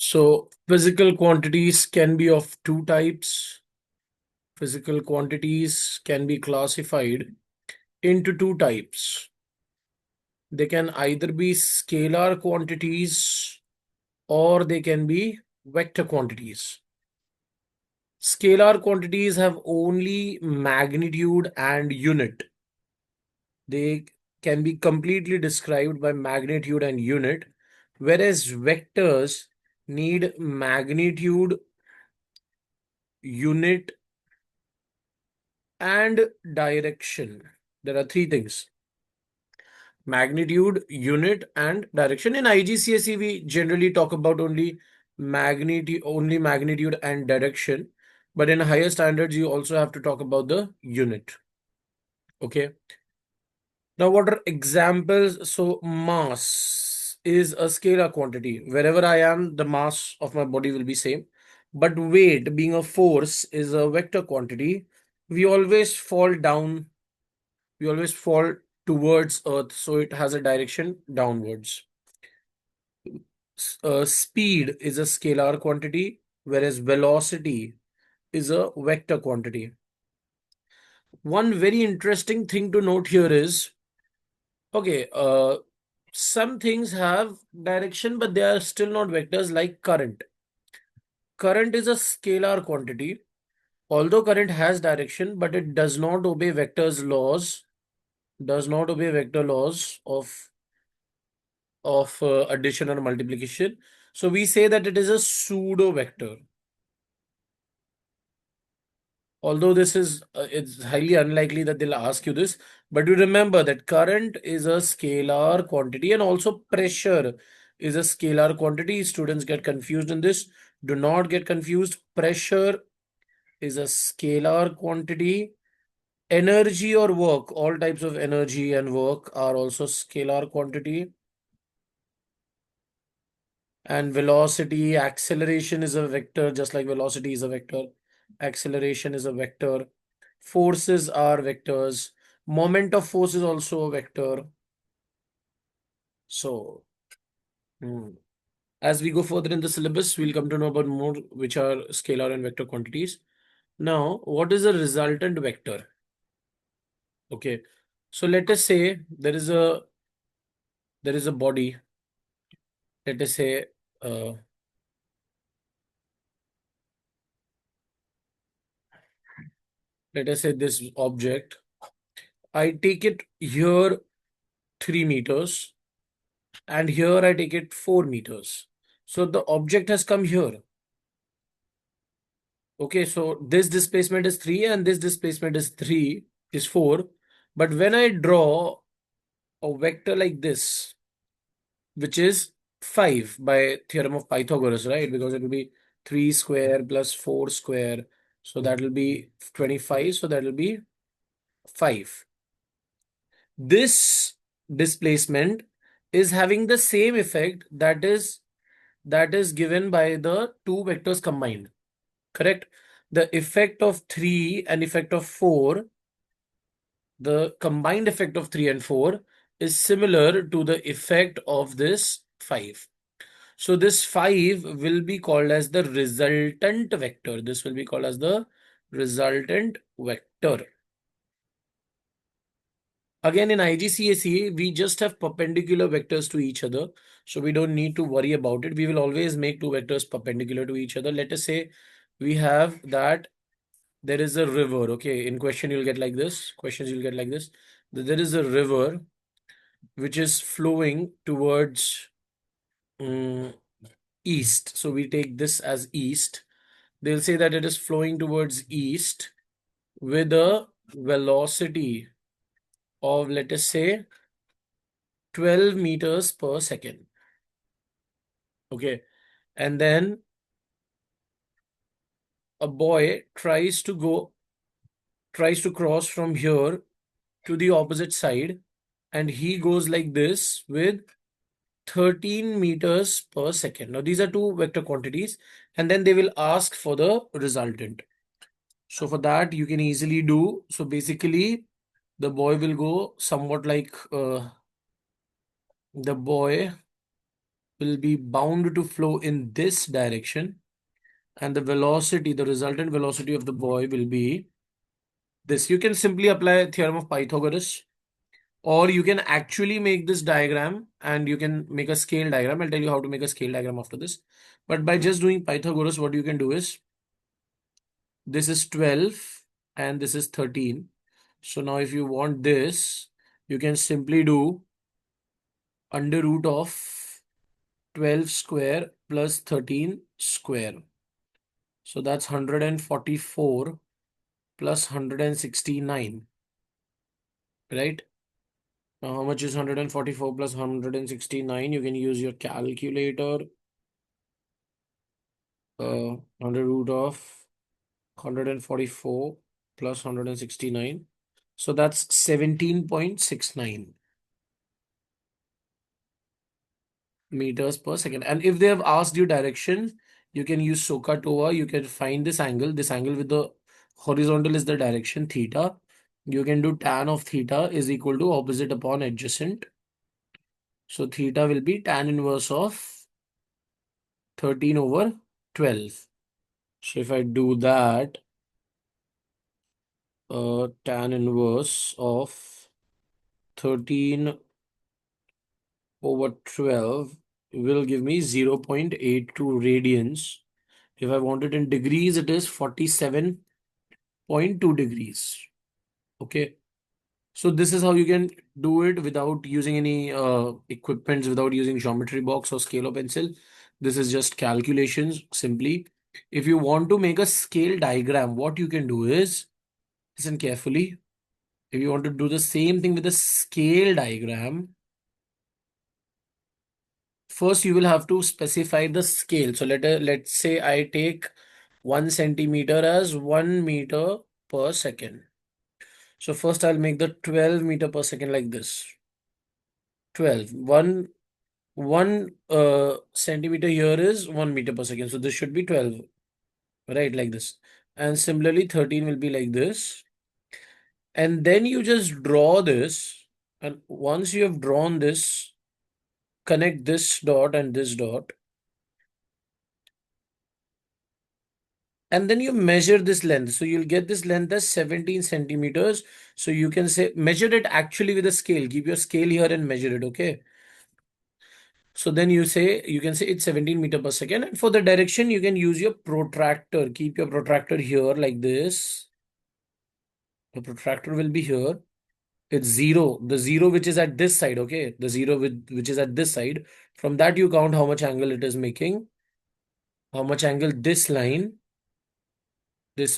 So physical quantities can be of two types. Physical quantities can be classified into two types. They can either be scalar quantities or they can be vector quantities. Scalar quantities have only magnitude and unit. They can be completely described by magnitude and unit, whereas vectors need magnitude, unit, and direction. There are three things: magnitude, unit, and direction. In IGCSE, we generally talk about only magnitude and direction. But in higher standards, you also have to talk about the unit. Okay. Now, what are examples? So, mass is a scalar quantity. Wherever I am, the mass of my body will be same. But weight, being a force, is a vector quantity. We always fall down. We always fall towards Earth, so it has a direction downwards. Speed is a scalar quantity, whereas velocity is a vector quantity. One very interesting thing to note here is, okay, some things have direction, but they are still not vectors, like current. Current is a scalar quantity. Although current has direction, but it does not obey vectors laws, does not obey vector laws of addition or multiplication. So we say that it is a pseudo vector. Although this is it's highly unlikely that they'll ask you this, but you remember that current is a scalar quantity and also pressure is a scalar quantity. Students get confused in this. Do not get confused. Pressure is a scalar quantity. Energy or work, all types of energy and work are also scalar quantity. And velocity, acceleration is a vector, just like velocity is a vector. Acceleration is a vector. Forces are vectors. Moment of force is also a vector. So, as we go further in the syllabus, we'll come to know about more which are scalar and vector quantities. Now, what is a resultant vector? Okay. So let us say there is a body. Let us say uh, this object. I take it here 3 meters and here I take it 4 meters. So the object has come here. Okay, so this displacement is 3 and this displacement is 4. But when I draw a vector like this, which is 5 by theorem of Pythagoras, right? Because it will be 3 square plus 4 square. So that will be 25. So that will be 5. This displacement is having the same effect that is given by the two vectors combined. Correct? The effect of 3 and effect of 4, the combined effect of 3 and 4 is similar to the effect of this 5. So this 5 will be called as the resultant vector. This will be called as the resultant vector. Again, in IGCSE, we just have perpendicular vectors to each other. So we don't need to worry about it. We will always make two vectors perpendicular to each other. Let us say we have that there is a river. Okay, in question you'll get like this. Questions you'll get like this. There is a river which is flowing towards um, east. So we take this as east. They'll say that it is flowing towards east with a velocity of, let us say, 12 meters per second. Okay. And then a boy tries to cross from here to the opposite side, and he goes like this with 13 meters per second. Now, these are two vector quantities, and then they will ask for the resultant. So, for that, you can easily do. So, basically, the boy will go somewhat like the boy will be bound to flow in this direction, and the velocity, the resultant velocity of the boy will be this. You can simply apply theorem of Pythagoras, or you can actually make this diagram and you can make a scale diagram. I'll tell you how to make a scale diagram after this. But by just doing Pythagoras, what you can do is this is 12 and this is 13. So now if you want this, you can simply do under root of 12 square plus 13 square. So that's 144 plus 169, right? Now how much is 144 plus 169? You can use your calculator. Under root of 144 plus 169. So that's 17.69 meters per second. And if they have asked you direction, you can use SOHCAHTOA. You can find this angle. This angle with the horizontal is the direction theta. You can do tan of theta is equal to opposite upon adjacent. So theta will be tan inverse of 13 over 12. So if I do that, tan inverse of 13 over 12 will give me 0.82 radians. If I want it in degrees, it is 47.2 degrees. Okay. So this is how you can do it without using any equipments, without using geometry box or scale or pencil. This is just calculations simply. If you want to make a scale diagram, what you can do is, listen carefully. If you want to do the same thing with a scale diagram, first you will have to specify the scale. So let's say I take 1 centimeter as 1 meter per second. So first I'll make the 12 meter per second like this. 12. 1 centimeter here is 1 meter per second. So this should be 12, right? Like this. And similarly, 13 will be like this. And then you just draw this. And once you have drawn this, connect this dot and this dot. And then you measure this length. So you'll get this length as 17 centimeters. So you can say, measure it actually with a scale. Keep your scale here and measure it, okay? So then you can say it's 17 meter per second. And for the direction, you can use your protractor. Keep your protractor here like this. The protractor will be here. It's zero. The zero which is at this side, okay? The zero which is at this side. From that, you count how much angle it is making. How much angle this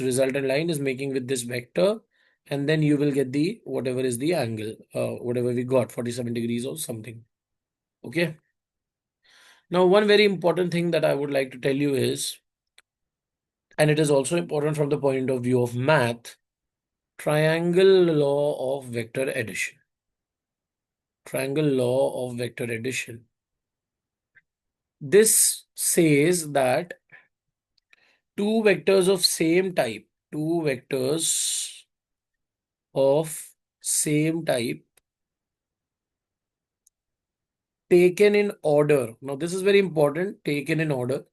resultant line is making with this vector, and then you will get the whatever is the angle, whatever we got, 47 degrees or something. Okay. Now, one very important thing that I would like to tell you is, and it is also important from the point of view of math, triangle law of vector addition. Triangle law of vector addition. This says that two vectors of same type, two vectors of same type taken in order. Now, this is very important. Taken in order.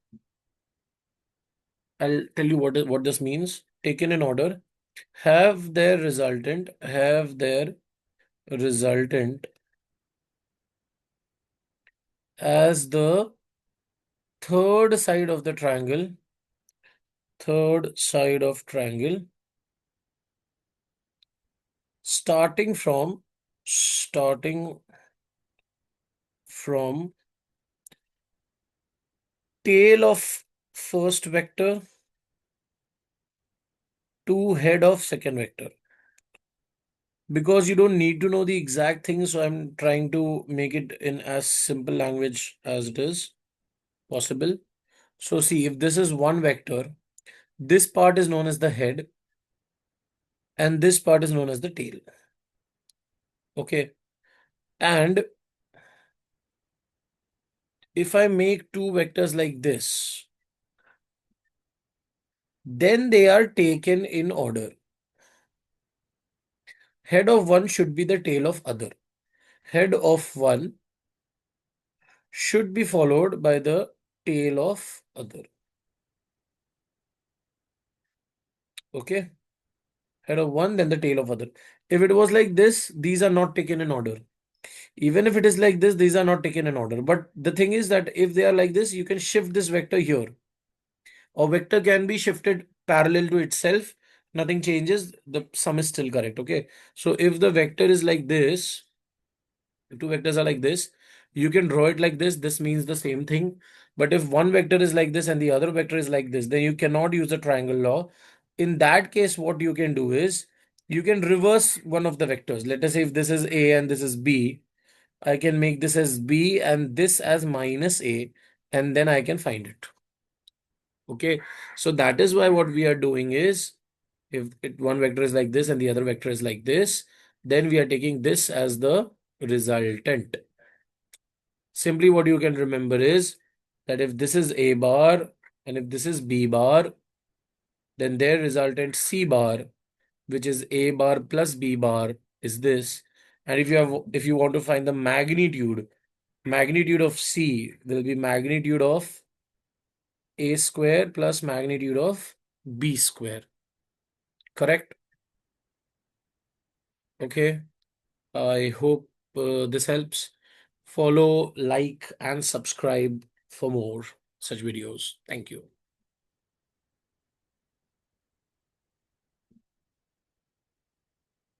I'll tell you what this means. Taken in order. Have their resultant as the third side of the triangle. Third side of triangle. Starting from tail of first vector to head of second vector. Because you don't need to know the exact thing, so I'm trying to make it in as simple language as it is possible. So see, if this is one vector, this part is known as the head and this part is known as the tail. Okay. And if I make two vectors like this, then they are taken in order. Head of one should be the tail of other. Head of one should be followed by the tail of other. Okay. Head of one, then the tail of other. If it was like this, these are not taken in order. Even if it is like this, these are not taken in order. But the thing is that if they are like this, you can shift this vector here. Or vector can be shifted parallel to itself. Nothing changes. The sum is still correct. Okay. So if the vector is like this, if two vectors are like this, you can draw it like this. This means the same thing. But if one vector is like this and the other vector is like this, then you cannot use the triangle law. In that case, what you can do is you can reverse one of the vectors. Let us say if this is A and this is B, I can make this as B and this as minus A, and then I can find it. Okay. So that is why what we are doing is if one vector is like this and the other vector is like this, then we are taking this as the resultant. Simply what you can remember is that if this is A bar and if this is B bar, then their resultant C bar, which is A bar plus B bar, is this. And if you want to find the magnitude of C will be magnitude of A square plus magnitude of B square. Correct? Okay. I hope this helps. Follow, like, and subscribe for more such videos. Thank you.